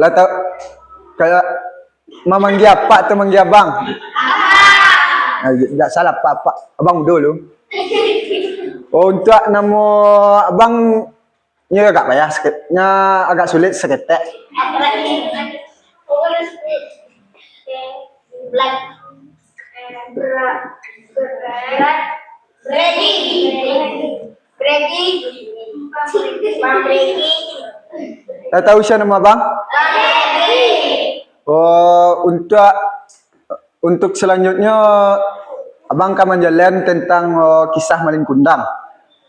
Lah tau kayak mamanggi apa atau manggi abang? Tidak salah pak abang dulu. Oh untuk nama abang nya agak payah sikitnya, agak sulit seketek. Tahu siapa nama abang? Oh untuk selanjutnya abang akan menjalan tentang kisah Malin Kundang.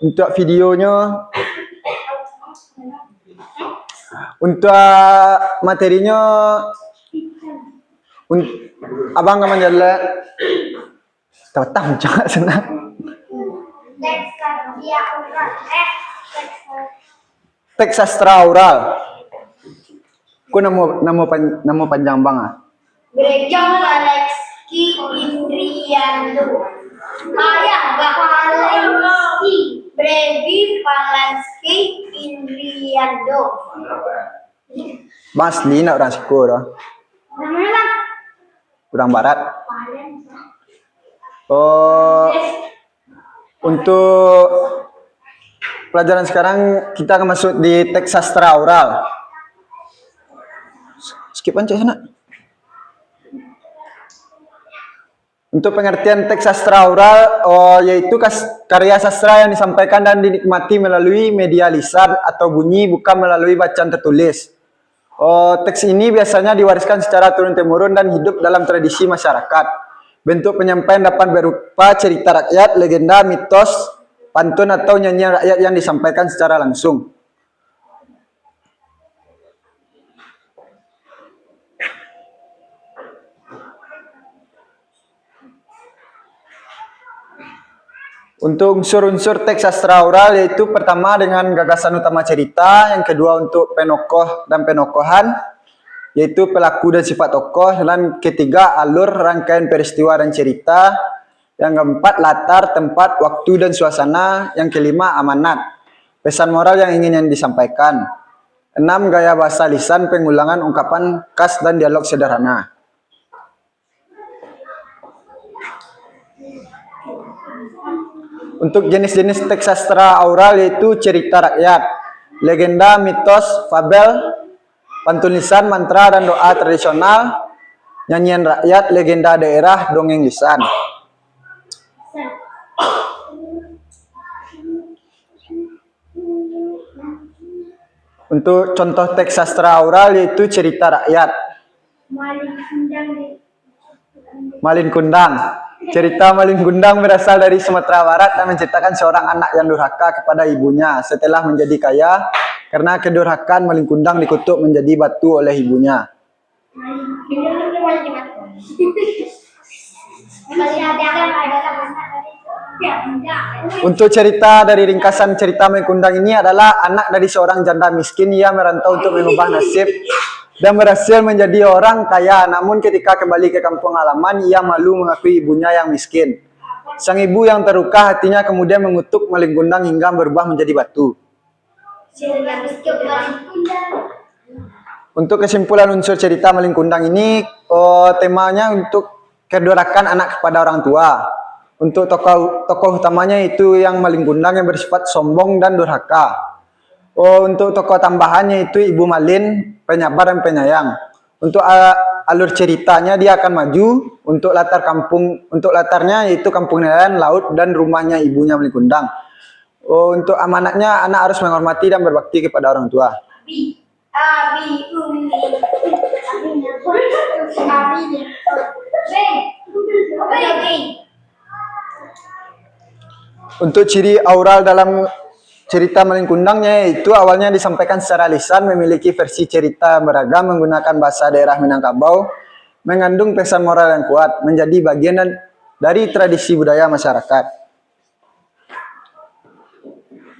Untuk videonya, untuk materinya, abang akan menjalan. Tahu jangan senang. Teks sastra oral. Ku nama panjang bang ah. Brejong Alexki Indrianto. Kaya Valenski. Brevi Valenski Indrianto. Bang asli nak orang Siko dah. Namanya bang? Orang barat. Oh, untuk pelajaran sekarang kita akan masuk di teks sastra oral. Skip aja sana. Untuk pengertian teks sastra oral, yaitu karya sastra yang disampaikan dan dinikmati melalui media lisan atau bunyi, bukan melalui bacaan tertulis. Teks ini biasanya diwariskan secara turun-temurun dan hidup dalam tradisi masyarakat. Bentuk penyampaian dapat berupa cerita rakyat, legenda, mitos, pantun atau nyanyian rakyat yang disampaikan secara langsung. Untuk unsur-unsur teks sastra oral yaitu pertama dengan gagasan utama cerita, yang kedua untuk penokoh dan penokohan, yaitu pelaku dan sifat tokoh, dan ketiga alur rangkaian peristiwa dan cerita, yang keempat latar, tempat, waktu dan suasana, yang kelima amanat, pesan moral yang ingin disampaikan, enam gaya bahasa lisan, pengulangan ungkapan khas dan dialog sederhana. Untuk jenis-jenis teks sastra oral yaitu cerita rakyat, legenda, mitos, fabel, pantun lisan, mantra dan doa tradisional, nyanyian rakyat, legenda daerah, dongeng lisan. Untuk contoh teks sastra oral yaitu cerita rakyat. Malin Kundang. Cerita Malin Kundang berasal dari Sumatera Barat dan menceritakan seorang anak yang durhaka kepada ibunya setelah menjadi kaya. Karena kedurhakaan, Malin Kundang dikutuk menjadi batu oleh ibunya. Untuk cerita dari ringkasan cerita Malin Kundang ini adalah anak dari seorang janda miskin. Ia merantau untuk mengubah nasib dan berhasil menjadi orang kaya. Namun ketika kembali ke kampung halaman, ia malu mengakui ibunya yang miskin. Sang ibu yang terluka hatinya kemudian mengutuk Malin Kundang hingga berubah menjadi batu. Untuk kesimpulan unsur cerita Malin Kundang ini, temanya untuk kedurhakaan anak kepada orang tua. Untuk tokoh utamanya itu yang Malin Kundang yang bersifat sombong dan durhaka. Untuk tokoh tambahannya itu Ibu Malin, penyabar dan penyayang. Untuk alur ceritanya dia akan maju. Untuk latarnya yaitu kampung nelayan, laut dan rumahnya ibunya Malin Kundang. Untuk amanatnya anak harus menghormati dan berbakti kepada orang tua. Untuk ciri oral dalam cerita Malin Kundangnya yaitu awalnya disampaikan secara lisan, memiliki versi cerita beragam, menggunakan bahasa daerah Minangkabau, mengandung pesan moral yang kuat, menjadi bagian dari tradisi budaya masyarakat.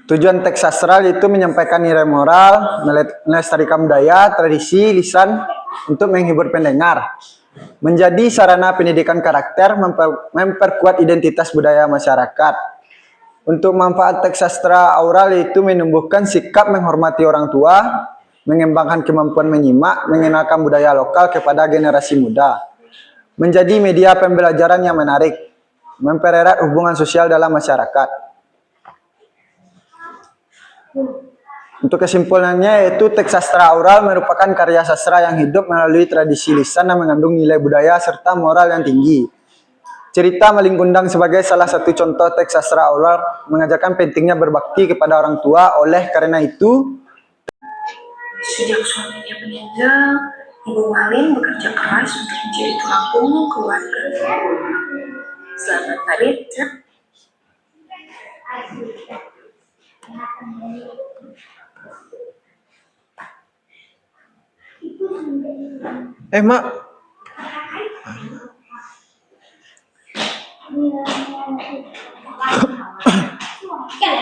Tujuan teks sastra yaitu menyampaikan nilai moral, melestarikan budaya, tradisi, lisan untuk menghibur pendengar, menjadi sarana pendidikan karakter, memperkuat identitas budaya masyarakat. Untuk manfaat teks sastra oral yaitu menumbuhkan sikap menghormati orang tua, mengembangkan kemampuan menyimak, mengenalkan budaya lokal kepada generasi muda, menjadi media pembelajaran yang menarik, mempererat hubungan sosial dalam masyarakat. Untuk kesimpulannya yaitu teks sastra oral merupakan karya sastra yang hidup melalui tradisi lisan dan mengandung nilai budaya serta moral yang tinggi. Cerita Malin Kundang sebagai salah satu contoh teks sastra oral mengajarkan pentingnya berbakti kepada orang tua. Oleh karena itu, sejak suaminya meninggal, Ibu Malin bekerja keras untuk menjadi tulang punggung keluarga. Selamat hari, Cak. Mak,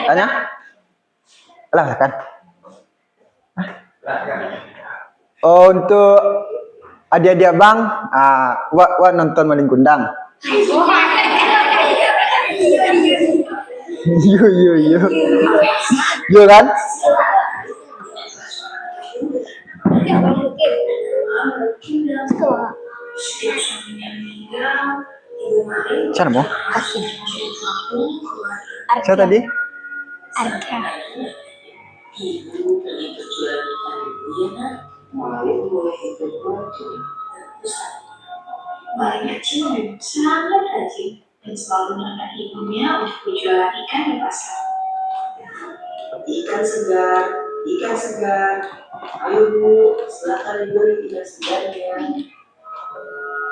tanya? Lah kan? Oh, untuk adik-adik abang, wak nonton Malin Kundang. Yo. Yo kan? Sejak suaminya meninggal, Ibu Malin Cara mau? menjadi tulang punggung keluarga. Saya tadi? Ibu pengen berjualan ikan ibunya, nak. Malin boleh ikut bantu. Malin kecil memang sangat rajin dan selalu menemani ibunya untuk berjualan ikan di pasar. Ikan segar. Ayo Bu, silakan beli ikan segarnya.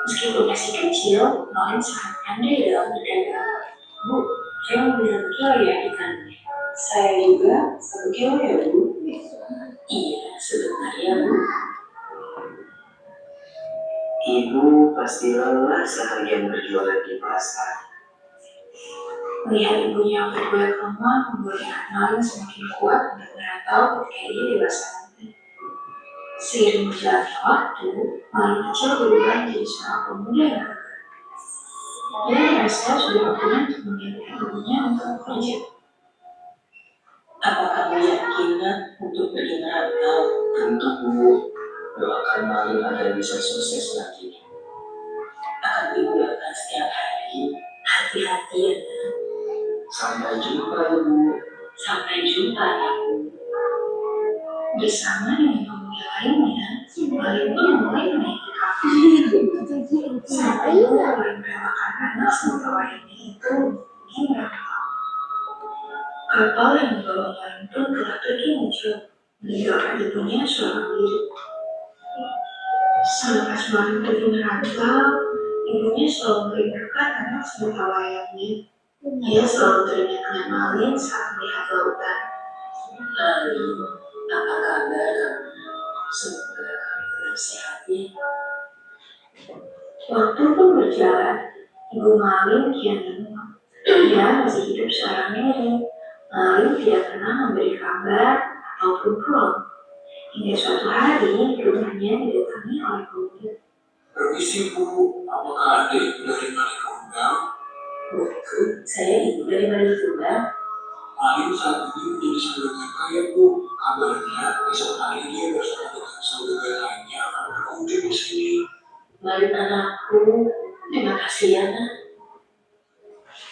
Meskipun masih kecil, Malin sangat pandai dalam berdagang. Bu, saya mau beli 1 kilo ya ikannya. Saya juga 1 kilo ya Bu. Iya, sebentar ya Bu. Ibu pasti lelah seharian berjualan di pasar. Melihat ibunya yang berjualan lemah membuat Malin semakin kuat untuk merantau ketika dia dewasa nanti. Seiring berjalannya waktu, Malin kecil berubah menjadi seorang pemuda yang gagah. Dia merasa sudah waktunya untuk membiarkan ibunya untuk bekerja. Apa kamu yakin nak untuk pergi merantau? Tentu Bu. Doakan Malin agar bisa sukses nantinya. Akan Ibu doakan setiap hari. Hati-hati ya nak. Sampai jumpa Ibu. Sampai jumpa ya Bu. Bersama dengan pemuda lainnya, Malin pun mulai menaiki kapal. Sampai Ibu mulai merelakan anak semoga wayangnya itu pergi merantau. Kapal yang membawa Malin pun telah pergi muncul, meninggalkan ibunya seorang diri. Selepas Malin pergi merantau, ibunya selalu merindukan anak semoga wayangnya. Ia selalu teringat dengan Malin saat melihat lautan. Lalu, apa kabar kamu? Semoga kamu tetap sehat ya. Waktu pun berjalan, Ibu Malin kian menua. Dia masih hidup seorang diri. Malin tidak pernah memberi kabar ataupun pulang. Hingga suatu hari, rumahnya didatangi oleh pemuda. Permisi Bu, apakah ada ibu dari Malin Kundang? Bukan, saya ibu dari Malin Kundang. Malin saat ini menjadi saudagar kaya Bu. Kabarnya esok hari dia bersama dengan saudagar lainnya akan berkunjung di sini. Malin anakku, terima kasih ya nak.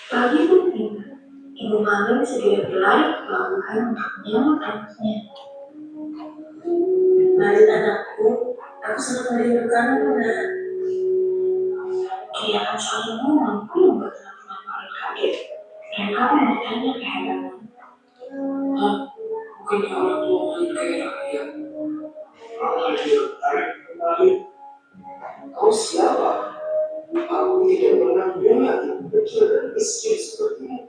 Pagi pun tiba. Ibu Malin segera berlari ke pelabuhan untuk menyambut anaknya. Malin anakku, aku sangat merindukanmu nak. Teriakan saling ngomong pun membuat teman-teman Malin kaget. Mereka pun bertanya keheranan. Hah? Bukankah orang tua Malin kaya raya? Malin tertarik kembali. Kau siapa? Aku tidak pernah melihat ibu kecil dan miskin sepertimu.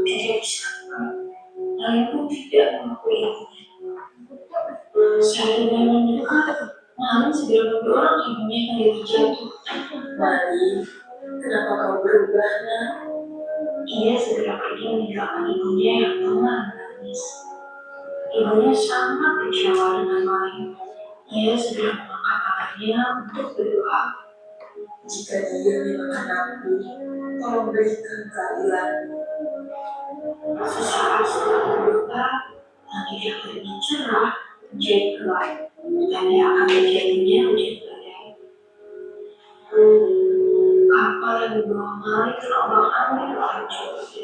Tidak disangka, Malin pun tidak mengakui ibunya. Saat dengan mendekat, Malin segera mendorong ibunya yang dia terjatuh. Malin, kenapa kau berubah nak? Ia segera pergi meninggalkan ibunya yang tengah menangis. Ibunya sangat kecewa dengan Malin. Ia segera mengangkat tangannya untuk berdoa. Jika dia memang anakku, tolong berikan keadilan. Sesaat setelah berdoa, langit yang lebih cerah hujan keluar, tanda akan terjadinya hujan badai. Kapal yang dibawa Mali terombang-ambing oleh cuaca.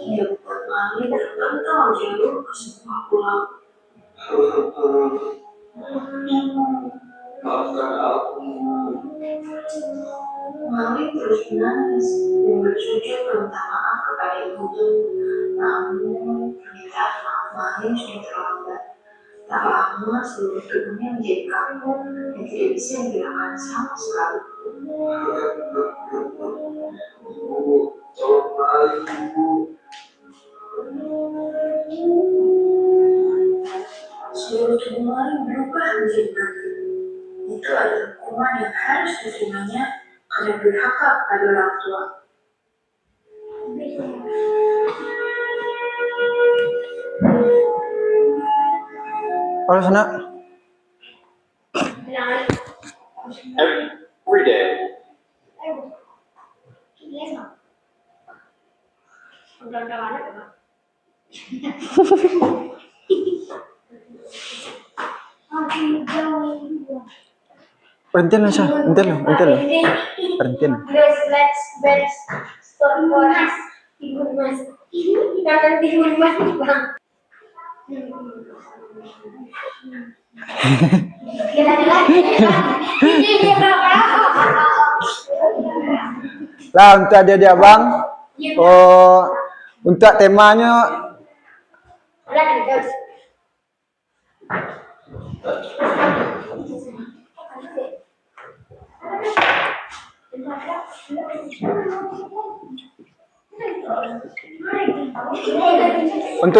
Ia membuat Mali terpental jauh ke sebuah pulau. Maafkan aku. Mali terus menangis dan bersujud meminta maaf kepada ibunya. Namun, permintaan maaf Mali sudah terlambat. Tak lama seluruh tubuhnya menjadi kaku dan tidak bisa digerakkan sama sekali. Tolong Mali, Ibu. Seluruh tubuh Mali berubah menjadi batu. Itu adalah hukuman yang harus diterimanya karena durhaka pada orang tua. Halo sana. Every day. Berhentiin Sya, hentiin lo. Berhentiin. Let's store for us. Timun mas. Kata timun mas bang. Lah untuk adik-adik abang, untuk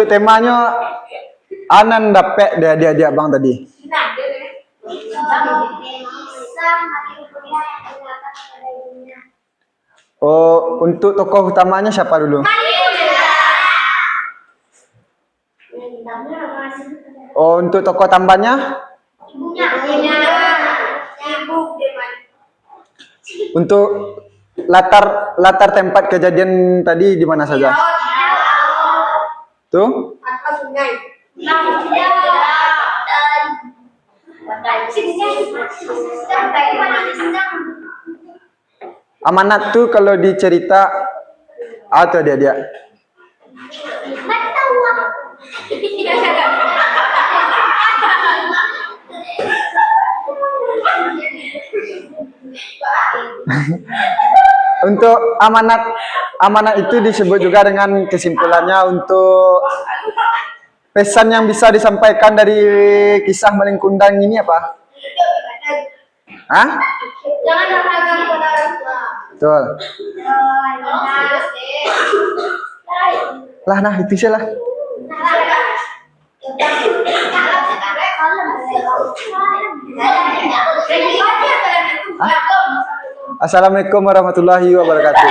temanya Anan dapat dari adik-adik abang tadi. Oh, untuk tokoh utamanya siapa dulu? Oh, untuk tokoh tambahannya? Untuk latar tempat kejadian tadi di mana saja? Tuh? Amanat tuh kalau dicerita atau dia. Untuk amanat itu disebut juga dengan kesimpulannya untuk pesan yang bisa disampaikan dari kisah Malin Kundang ini apa? Hah? Jangan beragam pada orang tua. Betul. Lah nah itu sih lah. Assalamualaikum warahmatullahi wabarakatuh.